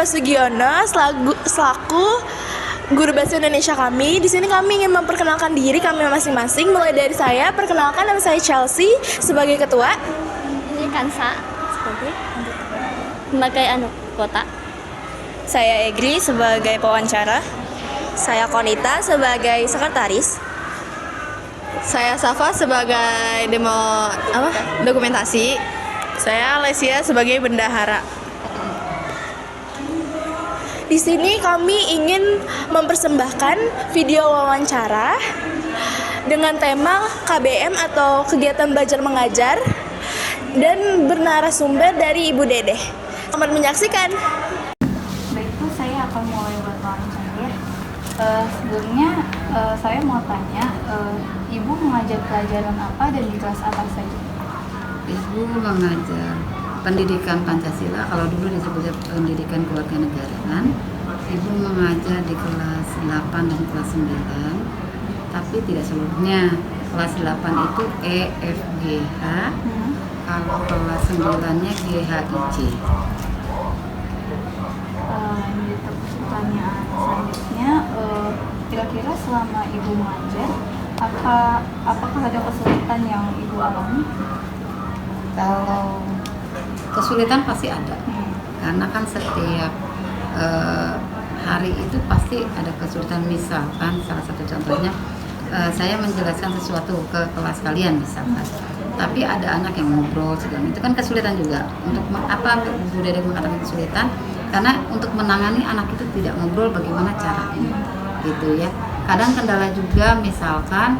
Bapak Sugiono selaku guru bahasa Indonesia kami. Di sini kami ingin memperkenalkan diri kami masing-masing. Mulai dari saya, perkenalkan nama saya Chelsea sebagai ketua. Ini Kansa sebagai kota. Saya Egri sebagai pewawancara. Saya Konita sebagai sekretaris. Saya Safa sebagai dokumentasi. Saya Alessia sebagai bendahara. Di sini kami ingin mempersembahkan video wawancara dengan tema KBM atau kegiatan belajar mengajar dan bernarasumber dari Ibu Dedeh. Selamat menyaksikan. Baiklah, saya akan mulai wawancara ya. Sebelumnya saya mau tanya, Ibu mengajar pelajaran apa dan di kelas apa saja? Ibu mengajar pendidikan Pancasila, kalau dulu disebutnya pendidikan kewarganegaraan. Ibu mengajar di kelas 8 dan kelas 9, tapi tidak seluruhnya. Kelas 8 itu E, F, G, H. Kalau kelas 9-nya G, H, I, J. Ini pertanyaan selanjutnya, kira-kira selama Ibu mengajar, apakah ada kesulitan yang Ibu alami? Kalau kesulitan pasti ada, karena kan setiap hari itu pasti ada kesulitan. Misalkan salah satu contohnya, saya menjelaskan sesuatu ke kelas kalian misalkan, tapi ada anak yang ngobrol segala itu kan kesulitan juga. Untuk apa Bu Dede mengatakan kesulitan? Karena untuk menangani anak itu tidak ngobrol, bagaimana caranya gitu ya. Kadang kendala juga, misalkan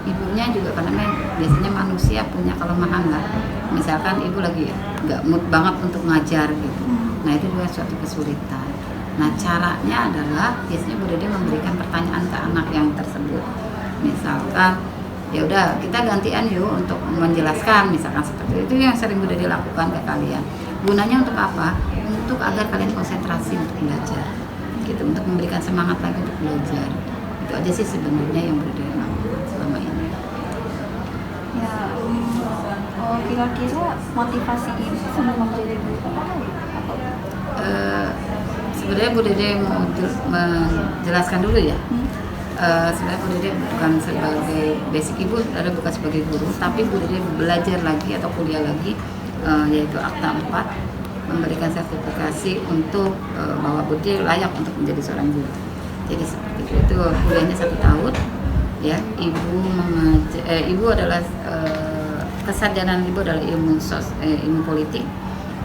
ibunya juga, karena biasanya manusia punya kelemahan lah. Misalkan ibu lagi nggak mood banget untuk ngajar gitu, nah itu juga suatu kesulitan. Nah caranya adalah biasanya Bu Dede memberikan pertanyaan ke anak yang tersebut. Misalkan ya udah kita gantian yuk untuk menjelaskan, misalkan seperti itu yang sering Bu Dede lakukan ke kalian. Gunanya untuk apa? Untuk agar kalian konsentrasi untuk belajar gitu, untuk memberikan semangat lagi untuk belajar. Itu aja sih sebenarnya yang Bu Dede lakukan selama ini. Ya, kira-kira motivasi Ibu sebelum menjadi guru apa? Sebenarnya Bu Dede mau menjelaskan dulu ya. Sebenarnya Bu Dede bukan sebagai basic Ibu, ada bukan sebagai guru, tapi Bu Dede belajar lagi atau kuliah lagi, yaitu Akta 4, memberikan sertifikasi untuk bahwa Bu Dede layak untuk menjadi seorang guru. Jadi seperti itu kuliahnya 1 tahun. Ya, Ibu adalah kesadaran Ibu adalah ilmu politik.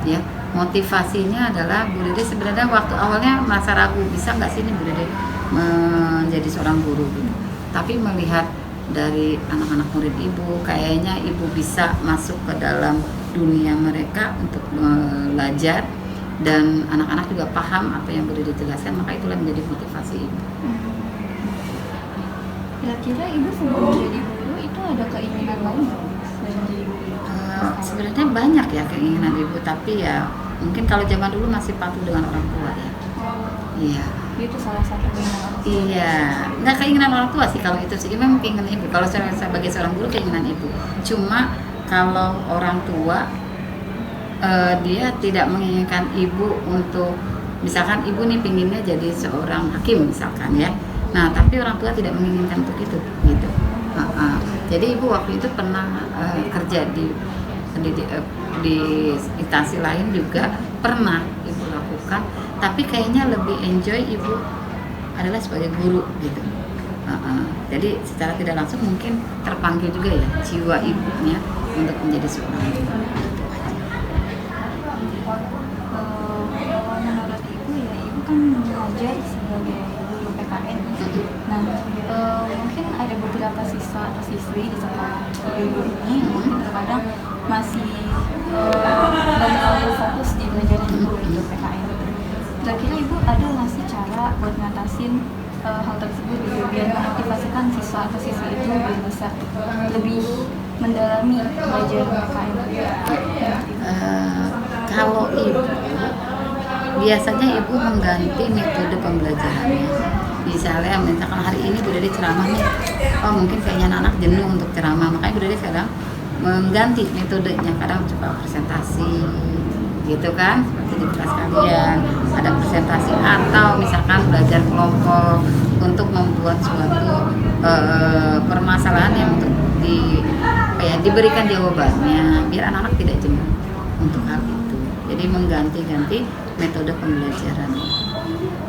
Ya, motivasinya adalah Bu Dede sebenarnya waktu awalnya merasa ragu, bisa nggak sih ini Bu Dede menjadi seorang guru gitu. Tapi melihat dari anak-anak murid Ibu, kayaknya Ibu bisa masuk ke dalam dunia mereka untuk belajar, dan anak-anak juga paham apa yang Bu Dede jelaskan, maka itulah menjadi motivasi Ibu. Kira-kira Ibu sebelum menjadi guru itu ada keinginan lain nggak? Sebenarnya banyak ya keinginan Ibu, tapi ya mungkin kalau zaman dulu masih patuh dengan orang tua ya. Iya. Itu salah satu keinginan. Iya, nggak keinginan orang tua sih kalau itu sih, memang keinginan Ibu. Kalau saya sebagai seorang guru keinginan Ibu. Cuma kalau orang tua dia tidak menginginkan Ibu untuk, misalkan Ibu nih pinginnya jadi seorang hakim misalkan ya. Nah, tapi orang tua tidak menginginkan untuk itu gitu. Jadi Ibu waktu itu pernah kerja di instansi lain juga pernah Ibu lakukan, tapi kayaknya lebih enjoy Ibu adalah sebagai guru gitu. Jadi secara tidak langsung mungkin terpanggil juga ya jiwa ibunya untuk menjadi seorang guru. Menurut Ibu ya, Ibu kan mengajar sebagai guru PKN. Nah, mungkin ada beberapa siswa atau siswi di sekolah Ibu ini mungkin terkadang masih belum terlalu fokus di belajar Ibu di PKN. Kira-kira Ibu ada nggak sih cara buat ngatasin hal tersebut gitu, biar memotivasikan siswa atau siswi itu biar bisa lebih mendalami belajar PKN? Kalau Ibu biasanya Ibu mengganti metode pembelajarannya. Misalnya hari ini Bu Dede ceramah nih, mungkin kayaknya anak-anak jenuh untuk ceramah, makanya Bu Dede sekarang mengganti metodenya. Kadang coba presentasi gitu kan, seperti di kelas kalian ada presentasi atau misalkan belajar kelompok untuk membuat suatu permasalahan yang untuk diberikan jawabannya biar anak-anak tidak jenuh untuk hal itu. Jadi mengganti-ganti metode pembelajaran.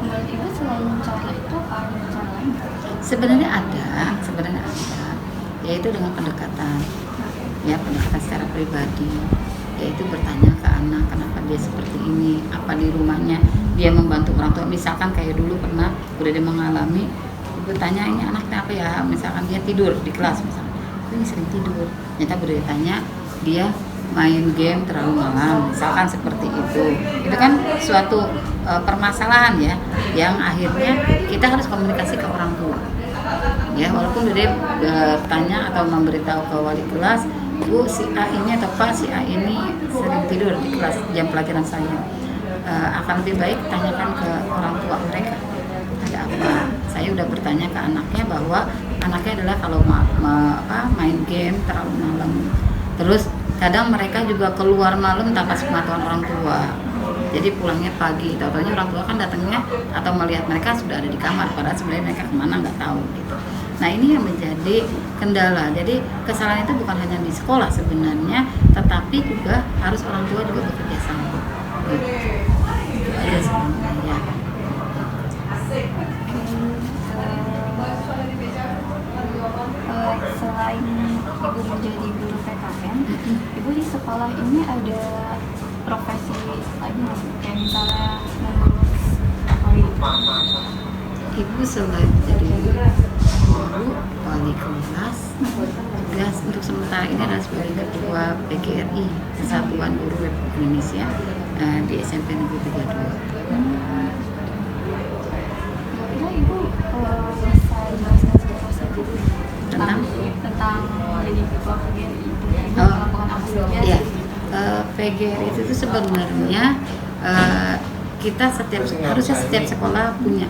Menurut Ibu selain cara itu ada cara lain nggak? Sebenarnya ada, yaitu dengan pendekatan secara pribadi, yaitu bertanya ke anak kenapa dia seperti ini, apa di rumahnya dia membantu orang tua. Misalkan kayak dulu pernah udah dia mengalami, ibu tanya ini anaknya apa ya, misalkan dia tidur di kelas misalkan, ini sering tidur, ternyata udah ditanya dia main game terlalu malam, misalkan seperti itu kan suatu permasalahan ya, yang akhirnya kita harus komunikasi ke orang tua ya, walaupun dia bertanya atau memberitahu ke wali kelas, Bu, si A ini atau Pak, si A ini sering tidur di kelas jam pelajaran saya. Akan lebih baik tanyakan ke orang tua mereka, ada apa. Saya udah bertanya ke anaknya bahwa anaknya adalah kalau main game terlalu malam, terus kadang mereka juga keluar malam tanpa sepengetahuan orang tua, jadi pulangnya pagi. Tahu-tahunya orang tua kan datangnya atau melihat mereka sudah ada di kamar, padahal sebenarnya mereka kemana nggak tahu gitu. Nah ini yang menjadi kendala. Jadi kesalahan itu bukan hanya di sekolah sebenarnya, tetapi juga harus orang tua juga bekerja sama. Gitu. Itu aja sebenarnya. Selain Ibu menjadi guru PKN, Ibu di sekolah ini ada profesi lagi nggak sih? Kayak misalnya mengurus apa gitu? Ibu selain jadi guru, wali kelas, tugas untuk sementara ini adalah sebagai ketua PGRI, Persatuan Guru Republik Indonesia, di SMP Negeri 32. Kira-kira Ibu bisa jelaskan sedikit saja tentang jadi ketua PGRI itu, melakukan apa saja? Iya, PGRI itu sebenarnya kita harusnya setiap sekolah punya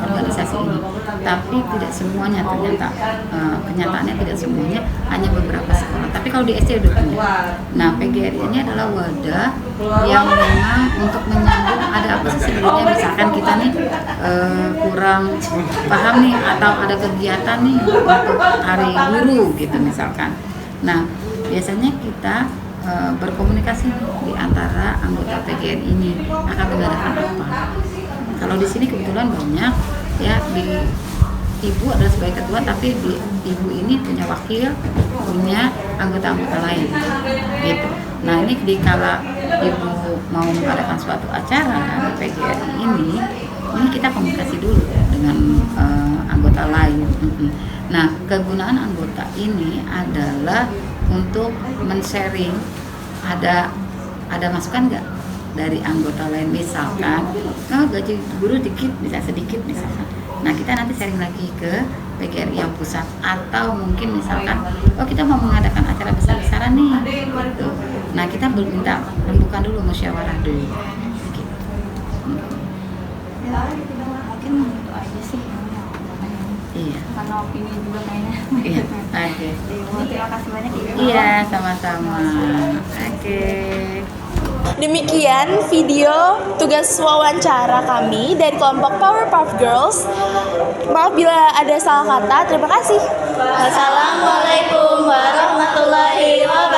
organisasi ini, tapi tidak semuanya ternyata, kenyataannya tidak semuanya, hanya beberapa sekolah. Tapi kalau di SD udah punya. Nah, PGRI ini adalah wadah yang memang untuk menyambung ada apa sih sebenarnya, misalkan kita nih kurang paham nih atau ada kegiatan nih untuk hari guru gitu misalkan. Nah, biasanya kita berkomunikasi di antara anggota PGRI ini akan mengadakan apa. Kalau di sini kebetulan banyak ya, di ibu adalah sebagai ketua, tapi di ibu ini punya wakil, punya anggota-anggota lain gitu. Nah ini dikala ibu mau mengadakan suatu acara di PGRI ini kita komunikasi dulu dengan anggota lain. Nah kegunaan anggota ini adalah untuk men-sharing, ada masukan nggak dari anggota lain, misalkan gaji guru dikit, bisa sedikit misalkan. Nah kita nanti sharing lagi ke PGRI yang pusat, atau mungkin misalkan kita mau mengadakan acara besar-besaran nih gitu. Nah kita minta rembukan dulu, musyawarah dulu gitu. Mungkin itu aja sih. Iya. Karena opini juga kayaknya. Iya, oke. Terima kasih banyak Ibu. Iya, sama-sama. Oke. Demikian video tugas wawancara kami dari kelompok Powerpuff Girls. Maaf bila ada salah kata. Terima kasih. Wassalamualaikum warahmatullahi wabarakatuh.